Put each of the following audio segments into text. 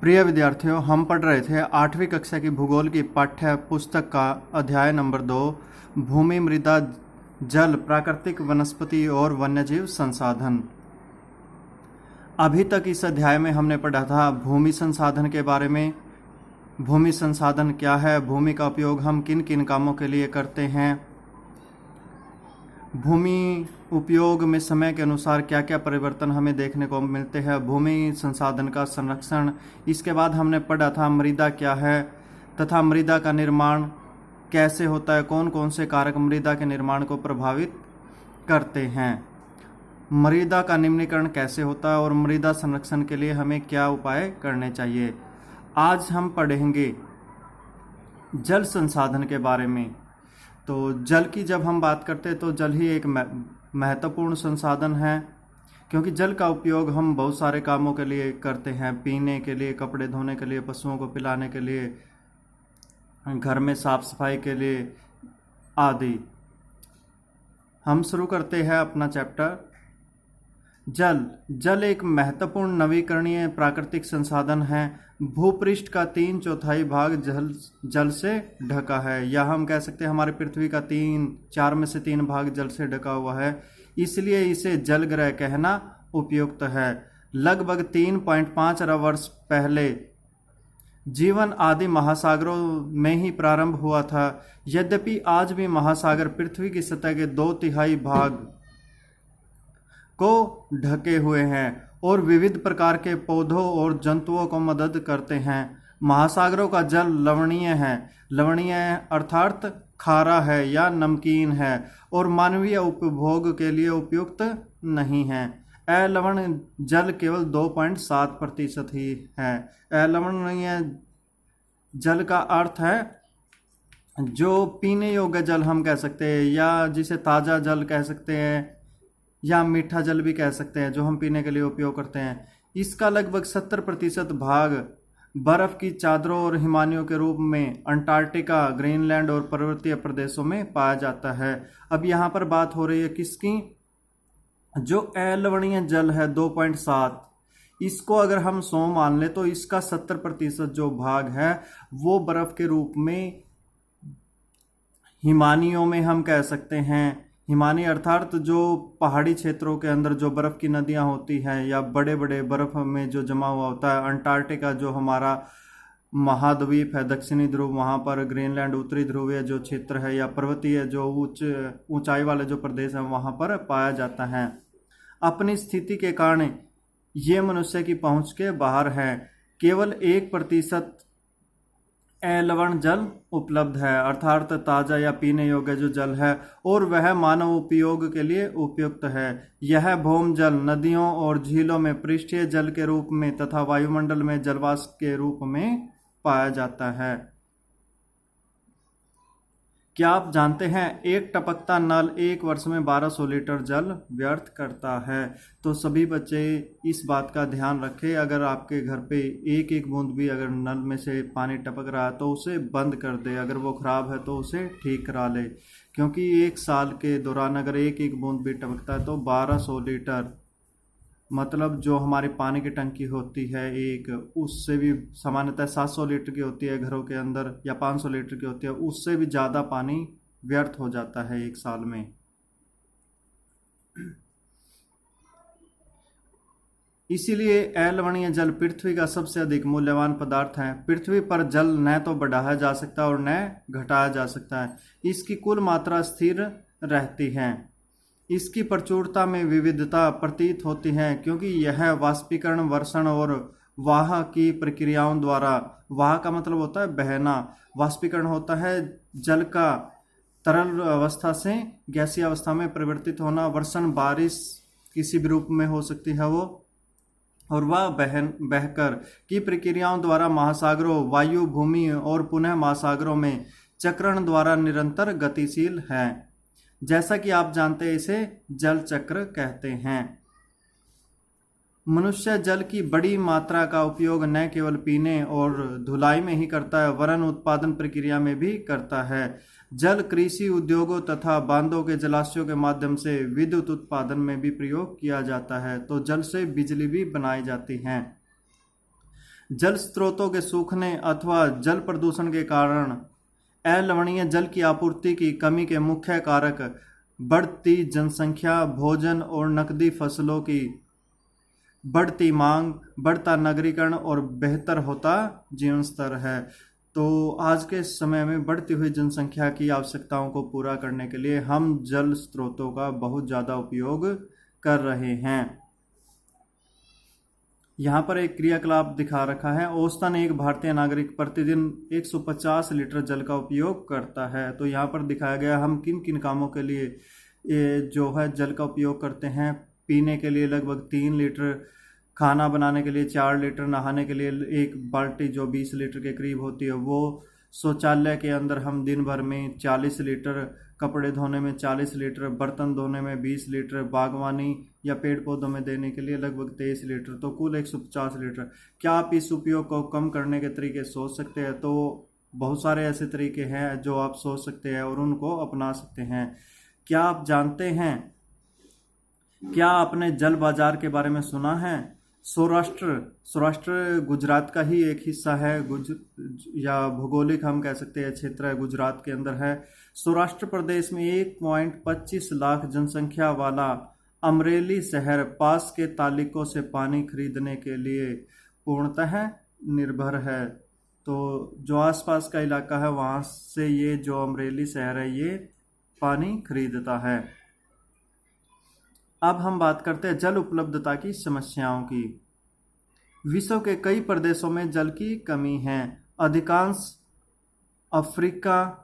प्रिय विद्यार्थियों, हम पढ़ रहे थे 8वीं कक्षा की भूगोल की पाठ्य पुस्तक का अध्याय नंबर 2 भूमि, मृदा, जल, प्राकृतिक वनस्पति और वन्यजीव संसाधन। अभी तक इस अध्याय में हमने पढ़ा था भूमि संसाधन के बारे में। भूमि संसाधन क्या है, भूमि का उपयोग हम किन किन कामों के लिए करते हैं, भूमि उपयोग में समय के अनुसार क्या क्या परिवर्तन हमें देखने को मिलते हैं, भूमि संसाधन का संरक्षण। इसके बाद हमने पढ़ा था मृदा क्या है तथा मृदा का निर्माण कैसे होता है, कौन कौन से कारक मृदा के निर्माण को प्रभावित करते हैं, मृदा का निम्नीकरण कैसे होता है और मृदा संरक्षण के लिए हमें क्या उपाय करने चाहिए। आज हम पढ़ेंगे जल संसाधन के बारे में। तो जल की जब हम बात करते हैं तो जल ही एक महत्वपूर्ण संसाधन है, क्योंकि जल का उपयोग हम बहुत सारे कामों के लिए करते हैं, पीने के लिए, कपड़े धोने के लिए, पशुओं को पिलाने के लिए, घर में साफ सफाई के लिए आदि। हम शुरू करते हैं अपना चैप्टर। जल एक महत्वपूर्ण नवीकरणीय प्राकृतिक संसाधन है। भूपृष्ठ का 3/4 भाग जल से ढका है, या हम कह सकते हैं हमारे पृथ्वी का 4 में से 3 भाग जल से ढका हुआ है, इसलिए इसे जल ग्रह कहना उपयुक्त है। लगभग 3.5 अरब वर्ष पहले जीवन आदि महासागरों में ही प्रारंभ हुआ था। यद्यपि आज भी महासागर पृथ्वी की सतह के 2/3 भाग को ढके हुए हैं और विविध प्रकार के पौधों और जंतुओं को मदद करते हैं। महासागरों का जल लवणीय है। लवणीय अर्थात खारा है या नमकीन है और मानवीय उपभोग के लिए उपयुक्त नहीं है। अलवण जल केवल 2.7% ही है। अलवणीय जल का अर्थ है जो पीने योग्य जल हम कह सकते हैं, या जिसे ताज़ा जल कह सकते हैं, या मीठा जल भी कह सकते हैं, जो हम पीने के लिए उपयोग करते हैं। इसका लगभग 70% भाग बर्फ की चादरों और हिमानियों के रूप में अंटार्कटिका, ग्रीनलैंड और पर्वतीय प्रदेशों में पाया जाता है। अब यहाँ पर बात हो रही है किसकी? जो अलवणीय जल है 2.7, इसको अगर हम 100 मान ले तो इसका 70% जो भाग है वो बर्फ के रूप में हिमानियों में हम कह सकते हैं। हिमानी अर्थात जो पहाड़ी क्षेत्रों के अंदर जो बर्फ़ की नदियां होती हैं या बड़े बड़े बर्फ़ में जो जमा हुआ होता है। अंटार्कटिका जो हमारा महाद्वीप है, दक्षिणी ध्रुव, वहाँ पर ग्रीनलैंड उत्तरी ध्रुवीय जो क्षेत्र है, या पर्वतीय जो ऊंचाई वाले जो प्रदेश हैं वहाँ पर पाया जाता है। अपनी स्थिति के कारण ये मनुष्य की पहुँच के बाहर है। केवल 1% अलवण जल उपलब्ध है, अर्थात ताज़ा या पीने योग्य जो जल है, और वह मानव उपयोग के लिए उपयुक्त है। यह भौम जल नदियों और झीलों में पृष्ठीय जल के रूप में तथा वायुमंडल में जलवाष्प के रूप में पाया जाता है। क्या आप जानते हैं एक टपकता नल 1 वर्ष में 1200 लीटर जल व्यर्थ करता है? तो सभी बच्चे इस बात का ध्यान रखें, अगर आपके घर पे एक एक बूंद भी अगर नल में से पानी टपक रहा है तो उसे बंद कर दे, अगर वो ख़राब है तो उसे ठीक करा ले, क्योंकि 1 साल के दौरान अगर एक एक बूंद भी टपकता है तो 1200 लीटर, मतलब जो हमारी पानी की टंकी होती है एक, उससे भी सामान्यतः 700 लीटर की होती है घरों के अंदर, या 500 लीटर की होती है, उससे भी ज़्यादा पानी व्यर्थ हो जाता है 1 साल में। इसीलिए अलवणीय जल पृथ्वी का सबसे अधिक मूल्यवान पदार्थ है। पृथ्वी पर जल न तो बढ़ाया जा सकता और न घटाया जा सकता है। इसकी कुल मात्रा स्थिर रहती है। इसकी प्रचुरता में विविधता प्रतीत होती है, क्योंकि यह वाष्पीकरण, वर्षण और वाह की प्रक्रियाओं द्वारा, वाह का मतलब होता है बहना, वाष्पीकरण होता है जल का तरल अवस्था से गैसीय अवस्था में परिवर्तित होना, वर्षण बारिश किसी भी रूप में हो सकती है वो, और वह बहकर की प्रक्रियाओं द्वारा महासागरों, वायु, भूमि और पुनः महासागरों में चक्रण द्वारा निरंतर गतिशील है। जैसा कि आप जानते हैं इसे जल चक्र कहते हैं। मनुष्य जल की बड़ी मात्रा का उपयोग न केवल पीने और धुलाई में ही करता है, वरन उत्पादन प्रक्रिया में भी करता है। जल कृषि उद्योगों तथा बांधों के जलाशयों के माध्यम से विद्युत उत्पादन में भी प्रयोग किया जाता है। तो जल से बिजली भी बनाई जाती है। जल स्रोतों के सूखने अथवा जल प्रदूषण के कारण अलवणीय जल की आपूर्ति की कमी के मुख्य कारक बढ़ती जनसंख्या, भोजन और नकदी फसलों की बढ़ती मांग, बढ़ता नगरीकरण और बेहतर होता जीवन स्तर है। तो आज के समय में बढ़ती हुई जनसंख्या की आवश्यकताओं को पूरा करने के लिए हम जल स्रोतों का बहुत ज़्यादा उपयोग कर रहे हैं। यहाँ पर एक क्रियाकलाप दिखा रखा है। औसतन एक भारतीय नागरिक प्रतिदिन 150 लीटर जल का उपयोग करता है। तो यहाँ पर दिखाया गया हम किन किन कामों के लिए ये जो है जल का उपयोग करते हैं। पीने के लिए लगभग 3 लीटर, खाना बनाने के लिए 4 लीटर, नहाने के लिए एक बाल्टी जो 20 लीटर के करीब होती है वो, शौचालय के अंदर हम दिन भर में 40 लीटर, कपड़े धोने में 40 लीटर, बर्तन धोने में 20 लीटर, बागवानी या पेड़ पौधों में देने के लिए लगभग 23 लीटर, तो कुल 150 लीटर। क्या आप इस उपयोग को कम करने के तरीके सोच सकते हैं? तो बहुत सारे ऐसे तरीके हैं जो आप सोच सकते हैं और उनको अपना सकते हैं। क्या आप जानते हैं, क्या आपने जल बाजार के बारे में सुना है? सौराष्ट्र गुजरात का ही एक हिस्सा है, या भौगोलिक हम कह सकते हैं क्षेत्र है, गुजरात के अंदर है। सौराष्ट्र प्रदेश में 1.25 लाख जनसंख्या वाला अमरेली शहर पास के तालुकों से पानी खरीदने के लिए पूर्णतः निर्भर है। तो जो आसपास का इलाका है वहाँ से ये जो अमरेली शहर है ये पानी खरीदता है। अब हम बात करते हैं जल उपलब्धता की समस्याओं की। विश्व के कई प्रदेशों में जल की कमी है। अधिकांश अफ्रीका,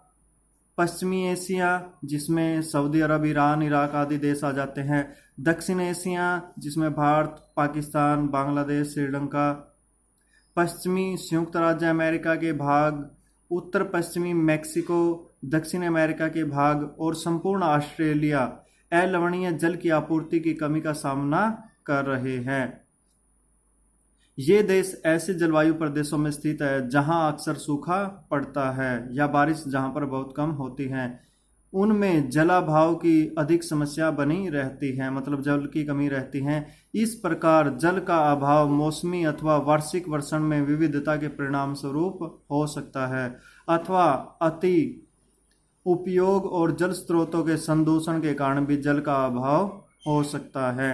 पश्चिमी एशिया जिसमें सऊदी अरब, ईरान, इराक आदि देश आ जाते हैं, दक्षिण एशिया जिसमें भारत, पाकिस्तान, बांग्लादेश, श्रीलंका, पश्चिमी संयुक्त राज्य अमेरिका के भाग, उत्तर पश्चिमी मैक्सिको, दक्षिण अमेरिका के भाग और संपूर्ण ऑस्ट्रेलिया अलवणीय जल की आपूर्ति की कमी का सामना कर रहे हैं। ये देश ऐसे जलवायु प्रदेशों में स्थित है जहां अक्सर सूखा पड़ता है या बारिश जहां पर बहुत कम होती है। उनमें जलाभाव की अधिक समस्या बनी रहती है, मतलब जल की कमी रहती है। इस प्रकार जल का अभाव मौसमी अथवा वार्षिक वर्षण में विविधता के परिणाम स्वरूप हो सकता है, अथवा अति उपयोग और जल स्रोतों के संदूषण के कारण भी जल का अभाव हो सकता है।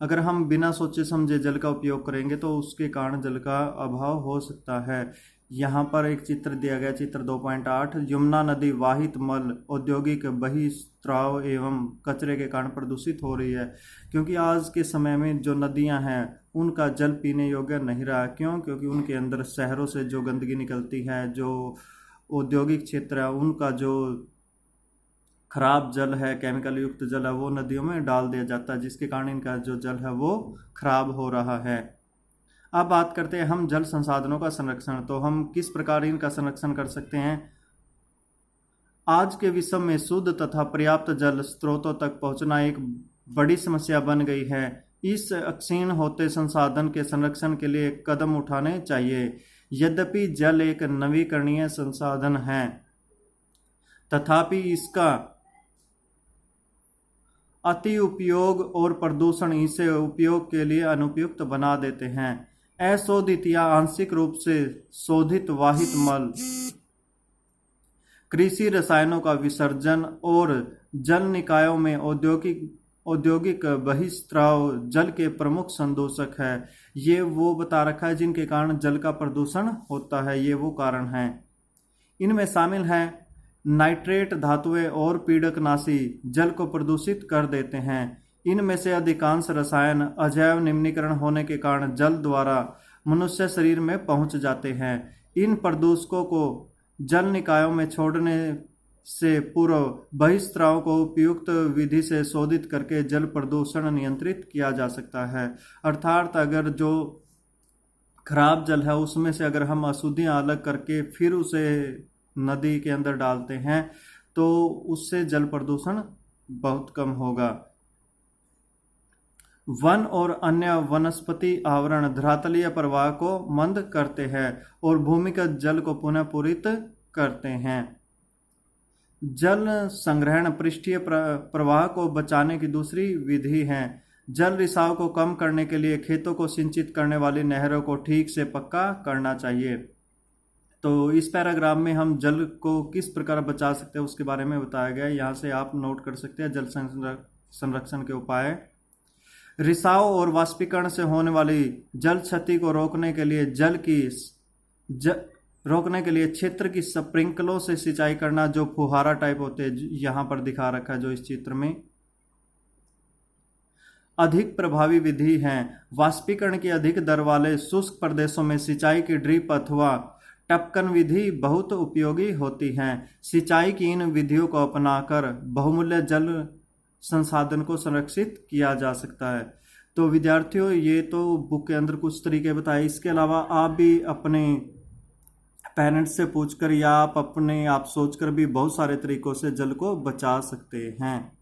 अगर हम बिना सोचे समझे जल का उपयोग करेंगे तो उसके कारण जल का अभाव हो सकता है। यहाँ पर एक चित्र दिया गया, चित्र 2.8। यमुना नदी वाहित मल, औद्योगिक बहिस्त्राव एवं कचरे के कारण प्रदूषित हो रही है। क्योंकि आज के समय में जो नदियाँ हैं उनका जल पीने योग्य नहीं रहा। क्यों? क्योंकि उनके अंदर शहरों से जो गंदगी निकलती है, जो औद्योगिक क्षेत्र है, उनका जो खराब जल है, केमिकल युक्त जल है, वो नदियों में डाल दिया जाता है, जिसके कारण इनका जो जल है वो खराब हो रहा है। अब बात करते हैं हम जल संसाधनों का संरक्षण। तो हम किस प्रकार इनका संरक्षण कर सकते हैं? आज के विश्व में शुद्ध तथा पर्याप्त जल स्रोतों तक पहुंचना एक बड़ी समस्या बन गई है। इस अक्षीण होते संसाधन के संरक्षण के लिए कदम उठाने चाहिए। यद्यपि जल एक नवीकरणीय संसाधन है, तथापि इसका अति उपयोग और प्रदूषण इसे उपयोग के लिए अनुपयुक्त बना देते हैं। अशोधित या आंशिक रूप से शोधित वाहित मल, कृषि रसायनों का विसर्जन और जल निकायों में औद्योगिक बहिस्त्राव जल के प्रमुख संदूषक है। ये वो बता रखा है जिनके कारण जल का प्रदूषण होता है, ये वो कारण हैं। इनमें शामिल हैं नाइट्रेट धातुएं और पीड़कनाशी जल को प्रदूषित कर देते हैं। इनमें से अधिकांश रसायन अजैव निम्नीकरण होने के कारण जल द्वारा मनुष्य शरीर में पहुंच जाते हैं। इन प्रदूषकों को जल निकायों में छोड़ने से पूर्व बहिस्त्राव को उपयुक्त विधि से शोधित करके जल प्रदूषण नियंत्रित किया जा सकता है। अर्थात अगर जो खराब जल है उसमें से अगर हम अशुद्धियाँ अलग करके फिर उसे नदी के अंदर डालते हैं तो उससे जल प्रदूषण बहुत कम होगा। वन और अन्य वनस्पति आवरण धरातलीय प्रवाह को मंद करते हैं और भूमिगत जल को पुनः पूरित करते हैं। जल संग्रहण पृष्ठीय प्रवाह को बचाने की दूसरी विधि है। जल रिसाव को कम करने के लिए खेतों को सिंचित करने वाली नहरों को ठीक से पक्का करना चाहिए। तो इस पैराग्राफ में हम जल को किस प्रकार बचा सकते हैं उसके बारे में बताया गया है। यहाँ से आप नोट कर सकते हैं जल संरक्षण के उपाय। रिसाव और वाष्पीकरण से होने वाली जल क्षति को रोकने के लिए रोकने के लिए क्षेत्र की स्प्रिंकलों से सिंचाई करना, जो फुहारा टाइप होते हैं, यहाँ पर दिखा रखा है जो इस चित्र में, अधिक प्रभावी विधि है। वाष्पीकरण की अधिक दर वाले शुष्क प्रदेशों में सिंचाई की ड्रिप अथवा टपकन विधि बहुत उपयोगी होती है। सिंचाई की इन विधियों को अपनाकर बहुमूल्य जल संसाधन को संरक्षित किया जा सकता है। तो विद्यार्थियों, ये तो बुक के अंदर कुछ तरीके बताए। इसके अलावा आप भी अपने पेरेंट्स से पूछकर या आप सोचकर भी बहुत सारे तरीकों से जल को बचा सकते हैं।